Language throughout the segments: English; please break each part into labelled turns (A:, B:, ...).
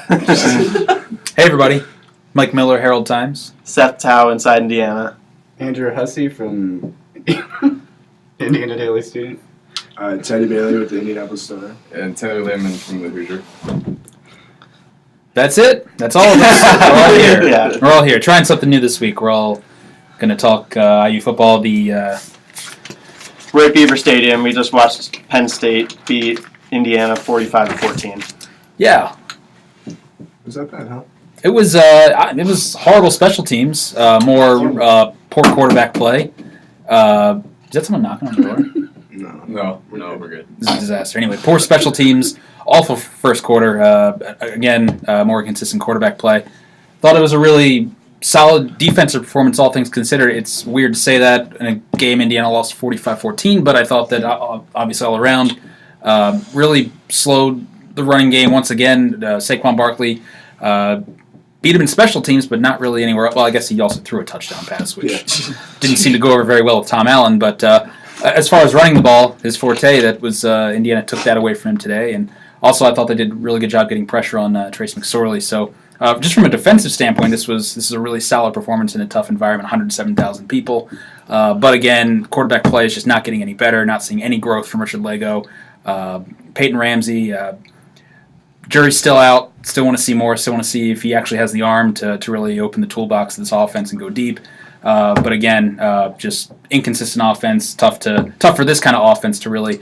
A: Hey everybody, Mike Miller, Herald-Times.
B: Seth Tao inside Indiana.
C: Andrew Hussey from Indiana Daily Student.
D: Teddy Bailey with the Indianapolis Star.
E: And Taylor Lehman from the Hoosier.
A: That's it. That's all of us. We're all here.
B: Yeah.
A: We're all here. Trying something new this week. We're all going to talk IU football.
B: We're at Beaver Stadium. We just watched Penn State beat Indiana 45-14.
A: Yeah.
D: Was that bad, huh?
A: It was horrible special teams. More poor quarterback play. Is that someone knocking on the door?
E: No, we're good.
A: This is a disaster. Anyway, poor special teams. Awful first quarter. Again, more consistent quarterback play. Thought it was a really solid defensive performance, all things considered. It's weird to say that in a game Indiana lost 45-14, but I thought that obviously all around really slowed the running game once again. Saquon Barkley beat him in special teams, but not really anywhere. Well, I guess he also threw a touchdown pass, which didn't seem to go over very well with Tom Allen. But as far as running the ball, his forte, that was Indiana took that away from him today. And also, I thought they did a really good job getting pressure on Trace McSorley. So just from a defensive standpoint, this is a really solid performance in a tough environment, 107,000 people. But again, quarterback play is just not getting any better, not seeing any growth from Richard Lego. Peyton Ramsey, jury's still out, still want to see more, still want to see if he actually has the arm to really open the toolbox of this offense and go deep. But again, just inconsistent offense, tough for this kind of offense to really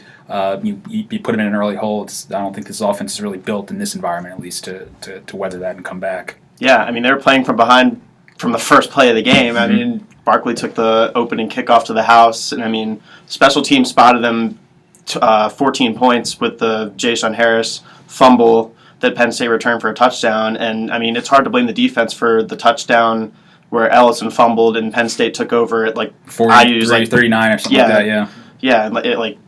A: you put him in an early hole. I don't think this offense is really built in this environment, at least to weather that and come back.
B: Yeah, I mean, they were playing from behind from the first play of the game. I mean, Barkley took the opening kickoff to the house, and I mean, special teams spotted them 14 points with the Ja'Shawn Harris fumble that Penn State returned for a touchdown. And I mean, it's hard to blame the defense for the touchdown where Ellison fumbled and Penn State took over at like
A: 40, 39 or something like that.
B: Yeah, it like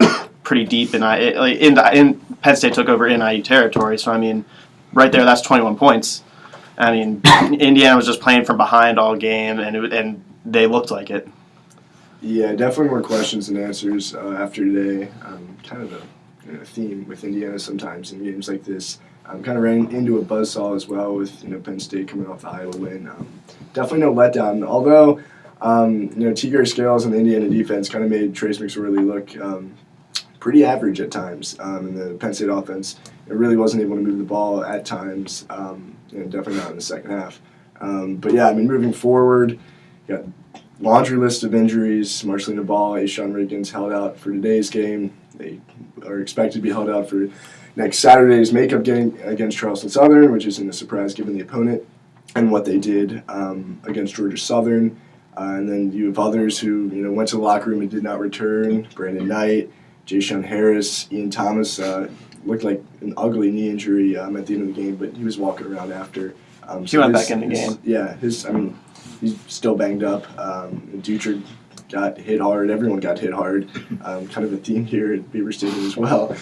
B: pretty deep in Penn State took over in IU territory. So I mean, right there, that's 21 points. I mean, Indiana was just playing from behind all game, and they looked like it.
D: Yeah, definitely more questions than answers after today. Kind of a theme with Indiana sometimes in games like this. Kind of ran into a buzzsaw as well with Penn State coming off the Iowa win. Definitely no letdown. Although Tigger Scales and the Indiana defense kind of made Trace McSorley look pretty average at times in the Penn State offense. It really wasn't able to move the ball at times. Definitely not in the second half. But yeah, I mean, moving forward, you got laundry list of injuries. Marcelino Ball, Ashawn Riggins held out for today's game. They are expected to be held out for next Saturday's makeup game against Charleston Southern, which isn't a surprise given the opponent and what they did against Georgia Southern. And then you have others who went to the locker room and did not return. Brandon Knight, Ja'Shawn Harris, Ian Thomas looked like an ugly knee injury at the end of the game, but he was walking around after.
B: He went back in the game.
D: Yeah, he's still banged up. Dutcher got hit hard. Everyone got hit hard. Kind of a theme here at Beaver Stadium as well.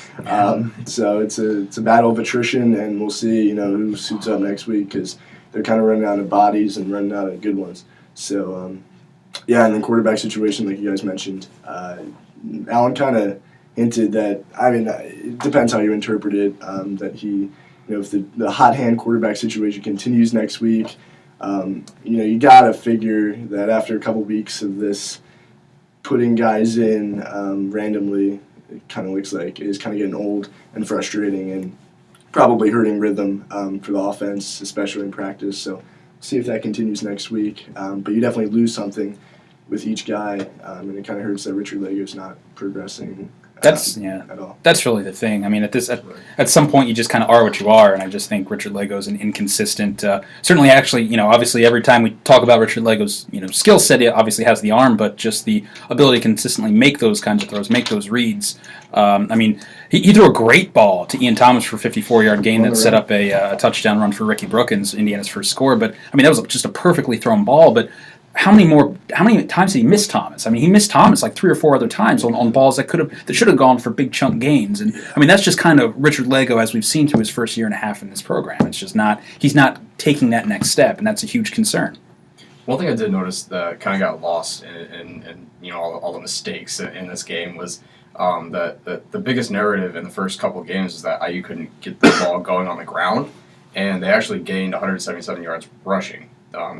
D: So it's a battle of attrition, and we'll see who suits up next week because they're kind of running out of bodies and running out of good ones. So and then quarterback situation, like you guys mentioned, Allen kind of hinted that. I mean, it depends how you interpret it. That he, if the hot hand quarterback situation continues next week. You gotta figure that after a couple weeks of this putting guys in randomly, it kind of looks like it's kind of getting old and frustrating and probably hurting rhythm for the offense, especially in practice. So see if that continues next week. But you definitely lose something with each guy, and it kind of hurts that Richard Lego's not progressing. At all.
A: That's really the thing. I mean, at some point you just kind of are what you are, and I just think Richard Lego's an inconsistent. Certainly, actually, obviously every time we talk about Richard Lego's, skill set, he obviously has the arm, but just the ability to consistently make those kinds of throws, make those reads. I mean, he threw a great ball to Ian Thomas for a 54-yard gain that set up a touchdown run for Ricky Brookins, Indiana's first score. But I mean, that was just a perfectly thrown ball, but. How many times did he miss Thomas? I mean, he missed Thomas like 3 or 4 other times on balls that should have gone for big chunk gains. And I mean, that's just kind of Richard Lego as we've seen through his first year and a half in this program. It's just he's not taking that next step, and that's a huge concern.
E: One thing I did notice that kind of got lost in all the mistakes in this game was that the biggest narrative in the first couple of games is that IU couldn't get the ball going on the ground. and they actually gained 177 yards rushing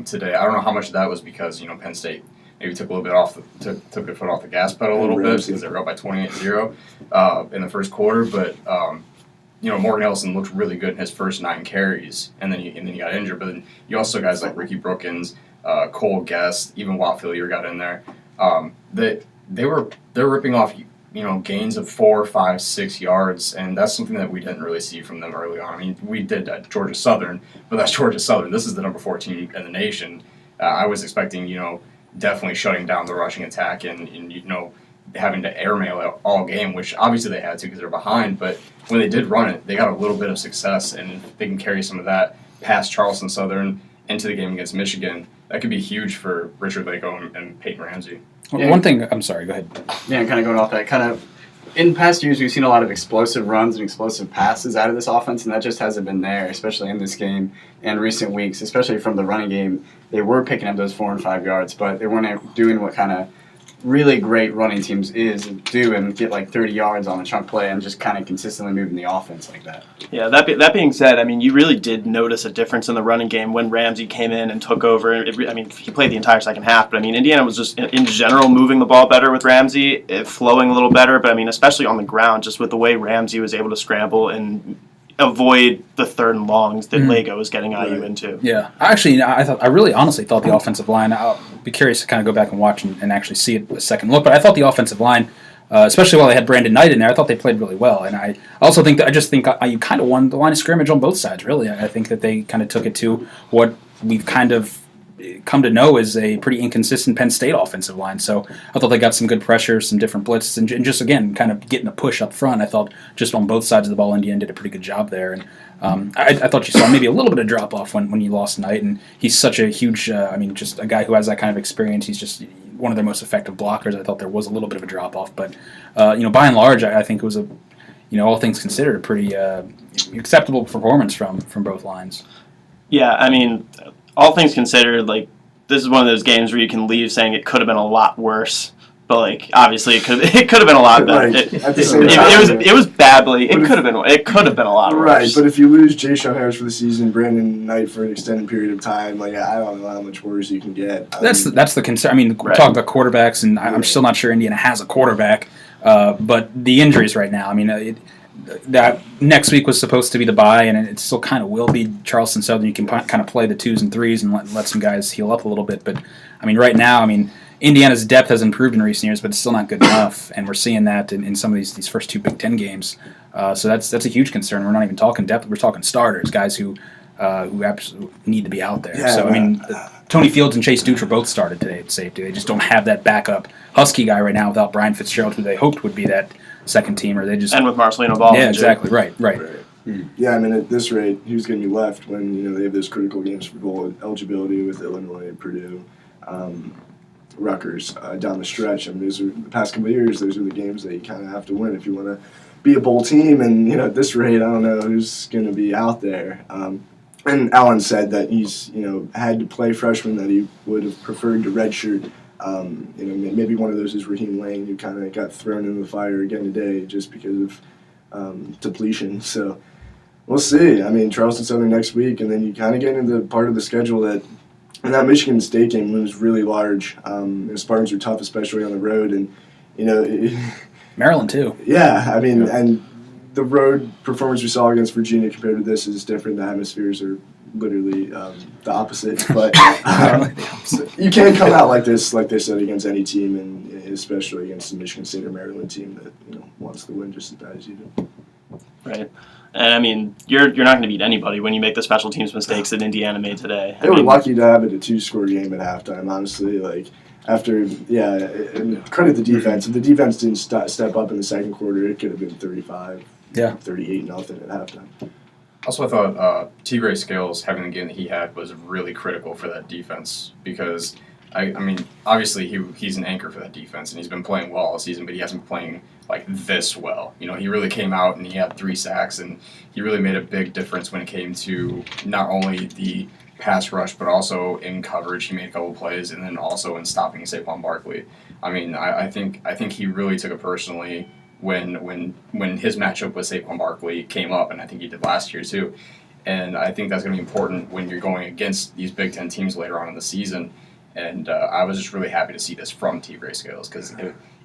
E: today. I don't know how much of that was because Penn State maybe took a little bit took their foot off the gas pedal a little bit because they were up by 28-0 in the first quarter, but. Morgan Ellison looked really good in his first 9 carries, and then he got injured. But then you also guys like Ricky Brookins, Cole Guest, even Watt Fillier got in there. They're ripping off gains of 4, 5, 6 yards, and that's something that we didn't really see from them early on. I mean, we did at Georgia Southern, but that's Georgia Southern. This is the number 4 team in the nation. I was expecting definitely shutting down the rushing attack and having to airmail it all game, which obviously they had to because they're behind, but when they did run it, they got a little bit of success, and if they can carry some of that past Charleston Southern into the game against Michigan, that could be huge for Richard Lako and Peyton Ramsey.
A: Yeah. One thing, I'm sorry, go ahead.
C: Yeah, kind of going off that, in past years we've seen a lot of explosive runs and explosive passes out of this offense, and that just hasn't been there, especially in this game and recent weeks, especially from the running game. They were picking up those 4 and 5 yards, but they weren't doing what kind of really great running teams do and get like 30 yards on a chunk play and just kind of consistently moving the offense like that.
B: Yeah, that being said, I mean, you really did notice a difference in the running game when Ramsey came in and took over. He played the entire second half, but I mean, Indiana was just in general moving the ball better with Ramsey, flowing a little better, but I mean, especially on the ground, just with the way Ramsey was able to scramble and avoid the 3rd and longs that Lego was getting IU into.
A: Yeah, I really honestly thought the offensive line. I'll be curious to kind of go back and watch and actually see it a second look. But I thought the offensive line, especially while they had Brandon Knight in there, I thought they played really well. And I also think that IU kind of won the line of scrimmage on both sides. Really, I think that they kind of took it to what we've kind of come to know as a pretty inconsistent Penn State offensive line. So I thought they got some good pressure, some different blitzes, and just, again, kind of getting a push up front. I thought just on both sides of the ball, Indiana did a pretty good job there. And I thought you saw maybe a little bit of drop-off when you lost Knight, and he's such a huge, just a guy who has that kind of experience. He's just one of their most effective blockers. I thought there was a little bit of a drop-off. But, by and large, I think it was all things considered, a pretty acceptable performance from both lines.
B: Yeah, I mean, all things considered, like, this is one of those games where you can leave saying it could have been a lot worse, but like obviously it could have been a lot better.
D: Right.
B: It was badly. It could have been a lot worse.
D: Right, but if you lose Ja'Shawn Harris for the season, Brandon Knight for an extended period of time, like I don't know how much worse you can get.
A: That's the concern. I mean, we're talking about quarterbacks, and I'm still not sure Indiana has a quarterback. But the injuries right now, I mean, that next week was supposed to be the bye, and it still kind of will be Charleston Southern. You can kind of play the 2s and 3s and let some guys heal up a little bit. But, I mean, right now, Indiana's depth has improved in recent years, but it's still not good enough, and we're seeing that in some of these first 2 Big Ten games. So that's a huge concern. We're not even talking depth. We're talking starters, guys who absolutely need to be out there.
D: Yeah,
A: so, Tony Fields and Chase Dutra both started today at safety. They just don't have that backup Husky guy right now without Brian Fitzgerald, who they hoped would be that second teamer. They just
B: and with Marcelino Ball.
A: Yeah, exactly. Right.
D: Yeah, at this rate, who's going to be left when they have those critical games for bowl eligibility with Illinois, Purdue, Rutgers down the stretch. Those are the past couple of years. Those are the games that you kind of have to win if you want to be a bowl team. And at this rate, I don't know who's going to be out there. And Allen said that he's had to play freshmen that he would have preferred to redshirt. Maybe one of those is Raheem Lane, who kind of got thrown into the fire again today just because of depletion. So we'll see. Charleston Southern next week, and then you kind of get into the part of the schedule that Michigan State game looms really large. Spartans are tough, especially on the road, and
A: Maryland too.
D: Yeah, and the road performance we saw against Virginia compared to this is different. The hemispheres are literally the opposite, but you can't come out like this, like they said, against any team, and especially against the Michigan State or Maryland team that wants to win just as bad as you do.
B: Right, and you're not going to beat anybody when you make the special teams mistakes that Indiana made today.
D: They were lucky to have it a 2-score game at halftime. Honestly, and credit the defense. If the defense didn't step up in the second quarter, it could have been 35, 38 nothing at halftime.
E: Also, I thought Tigray Scales having the game that he had was really critical for that defense because, obviously he's an anchor for that defense, and he's been playing well all season, but he hasn't been playing like this well. He really came out and he had 3 sacks, and he really made a big difference when it came to not only the pass rush, but also in coverage. He made a couple plays, and then also in stopping Saquon Barkley. I think he really took it personally when his matchup with Saquon Barkley came up, and I think he did last year too. And I think that's going to be important when you're going against these Big Ten teams later on in the season. And I was just really happy to see this from T. Gray Scales because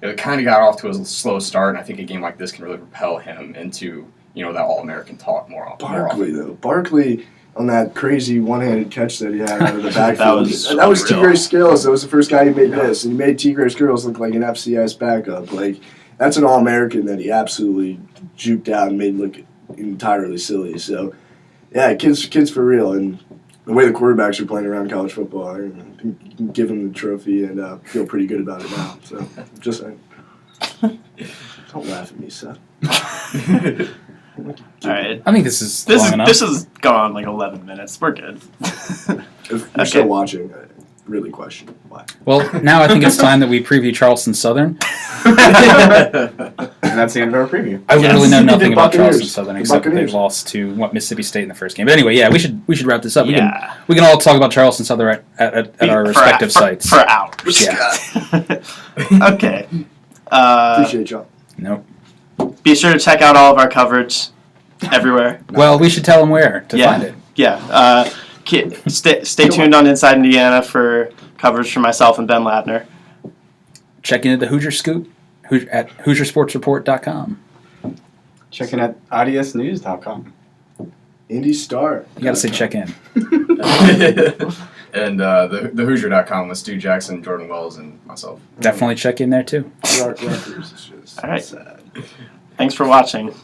E: it kind of got off to a slow start, and I think a game like this can really propel him into that All-American talk more often.
D: Barkley on that crazy one-handed catch that he had out of the backfield.
B: that was
D: T. Gray Scales. That was the first guy who made this, and he made T. Gray Scales look like an FCS backup. Like, that's an All-American that he absolutely juked out and made look entirely silly. So, yeah, kids for real, and the way the quarterbacks are playing around college football, I can give him the trophy and feel pretty good about it now. So, just saying. Don't laugh at me, Seth.
B: All right.
A: I think this is long enough.
B: This has gone on like 11 minutes. We're good.
D: If you're still watching, I really question why.
A: Well, now I think it's time that we preview Charleston Southern.
C: And that's the end of our preview.
A: I literally know nothing about
D: Buccaneers.
A: Charleston Southern except that they
D: Buccaneers.
A: lost to Mississippi State in the first game. But anyway, yeah, we should wrap this up. We
B: Yeah.
A: can all talk about Charleston Southern at our respective sites.
B: For hours.
A: Yeah.
B: Okay.
D: Appreciate y'all.
A: Nope.
B: Be sure to check out all of our coverage everywhere.
A: Well, we should tell them where to find it.
B: Yeah. Stay tuned on Inside Indiana for coverage from myself and Ben Ladner.
A: Check into the Hoosier Scoop at HoosierSportsReport.com.
C: Check in at audiusnews.com.
D: IndyStar.
A: You got to say check in.
E: And the Hoosier.com with Stu Jackson, Jordan Wells, and myself.
A: Definitely check in there too.
D: Rutgers is just
B: All right.
D: sad.
B: Thanks for watching.